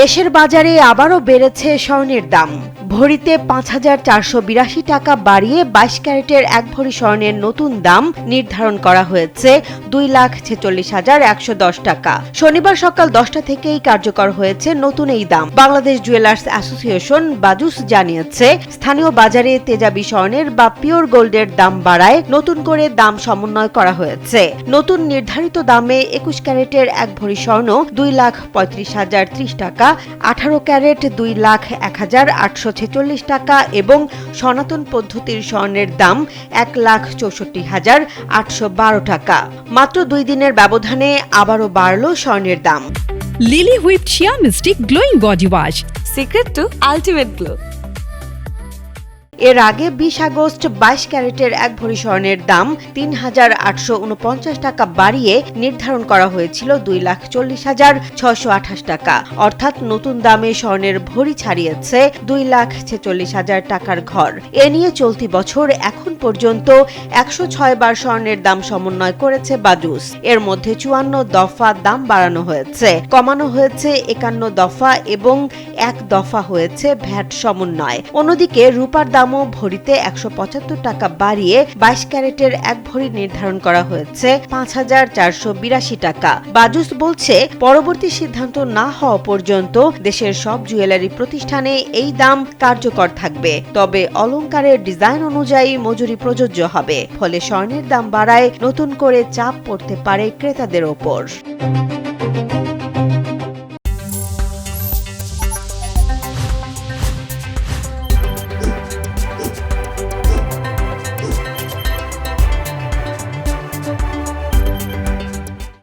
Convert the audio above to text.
দেশের বাজারে আবারও বেড়েছে স্বর্ণের দাম। ভরিতে ৫,৪৮২ টাকা বাড়িয়ে ২২ ক্যারেটের ১ ভরি স্বর্ণের নতুন দাম নির্ধারণ করা হয়েছে ২,৪৬,১১০ টাকা। শনিবার সকাল ১০টা থেকেই কার্যকর হয়েছে নতুন এই দাম। বাংলাদেশ জুয়েলার্স অ্যাসোসিয়েশন বাজুস জানিয়েছে, স্থানীয় বাজারে তেজাবি স্বর্ণের বা পিওর গোল্ডের দাম বাড়ায় নতুন করে দাম সমন্বয় করা হয়েছে। নতুন নির্ধারিত দামে ২১ ক্যারেটের ১ ভরি স্বর্ণ ২,৩৫,০৩০ টাকা, ১৮ ক্যারেট ২,০১,৮৪৬ টাকা এবং সনাতন পদ্ধতির স্বর্ণের দাম ১,৬৪,৮১২ টাকা। মাত্র ২ দিনের ব্যবধানে আবারও বাড়ল স্বর্ণের দাম। লিলি হুইপ চিয়া মিস্টি glowing body wash, secret two ultimate glow. এর আগে ২০ আগস্ট ২২ ক্যারেটের ১ ভরি স্বর্ণের দাম ৩,৮৪৯ টাকা বাড়িয়ে নির্ধারণ করা হয়েছিল ২,৪০,৬২৮ টাকা। অর্থাৎ নতুন দামে স্বর্ণের ভরি ছাড়িয়েছে ২,৪৬,০০০ টাকার ঘর। এ নিয়ে চলতি বছর এখন পর্যন্ত ১০৬ বার স্বর্ণের দাম সমন্বয় করেছে বাজুস। এর মধ্যে ৫৪ দফা দাম বাড়ানো হয়েছে, কমানো হয়েছে ৫১ দফা এবং ১ দফা হয়েছে ভ্যাট সমন্বয়। অন্যদিকে রূপার দামও ভরিতে ১৭৫ টাকা বাড়িয়ে ২২ ক্যারেটের ১ ভরি নির্ধারণ করা হয়েছে ৫,৪৮২ টাকা। বাজুস বলছে, পরবর্তী সিদ্ধান্ত না হওয়া পর্যন্ত দেশের সব জুয়েলারি প্রতিষ্ঠানে এই দাম কার্যকর থাকবে। তবে অলংকারের ডিজাইন অনুযায়ী মজুরি প্রযোজ্য হবে। ফলে স্বর্ণের দাম বাড়ায় নতুন করে চাপ পড়তে পারে ক্রেতাদের ওপর।